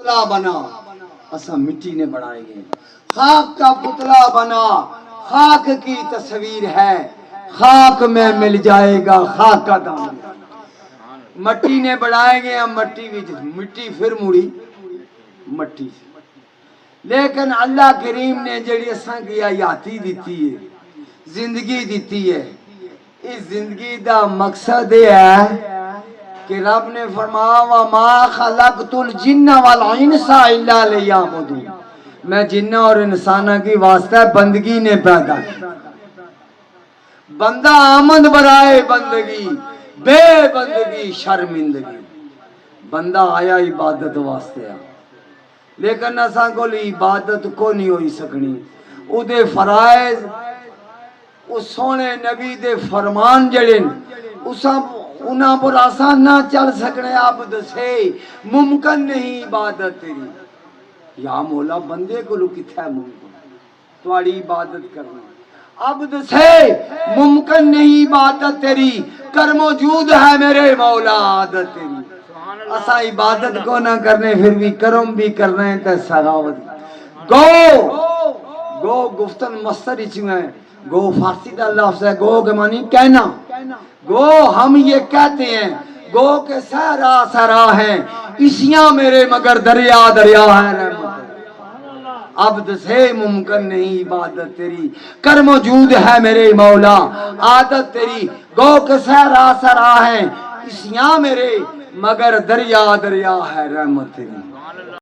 پتلا بنا اسا مٹی نے بنائے گئے، خاک کا پتلا بنا، خاک کی تصویر ہے، خاک میں مل جائے گا خاک کا دامن، مٹی نے بنائے گئے، مٹی مٹی پھر مڑی مٹی سے، لیکن اللہ کریم نے جڑی اساں کی حیاتی دیتی ہے، زندگی دیتی ہے، اس زندگی دا مقصد یہ ہے کہ رب نے فرمایا وَمَا خَلَقْتُ الْجِنَّ وَالْإِنسَ إِلَّا لِيَعْبُدُونِ، میں جنہ اور انسانہ کی واسطہ بندگی نے پیدا کی، بندہ آمد برائے بندگی، بے بندگی شرمندگی، بندہ آیا عبادت واسطے آ، لیکن اساں کو عبادت کو نہیں ہوئی سکنی، او دے فرائض اس سونے نبی دے فرمان جڑے اساں انہاں پر آسان نہ چل سکنے، عبد سے ممکن نہیں عبادت تیری، یا مولا بندے کو کتھا ہے ممکن تواڑی عبادت کرنا، عبد سے ممکن نہیں عبادت تیری، کر موجود ہے میرے مولا عادت تیری، اسا عبادت کو نہ کرنے پھر بھی کرم بھی کر رہے ہیں تے سخاوت گو گفتن مصدر اچھو ہے، گو فارسی دا لفظ ہے، گو کے معنی کہنا، گو ہم یہ کہتے ہیں، گو کے سہرا سہرا ہیں اسیاں میرے مگر دریا دریا ہے رحمت، عبد سے ممکن نہیں عبادت تیری، کر موجود ہے میرے مولا عادت تیری، گو کے سہرا سہرا ہیں اسیاں میرے مگر دریا دریا ہے رحمت تیری۔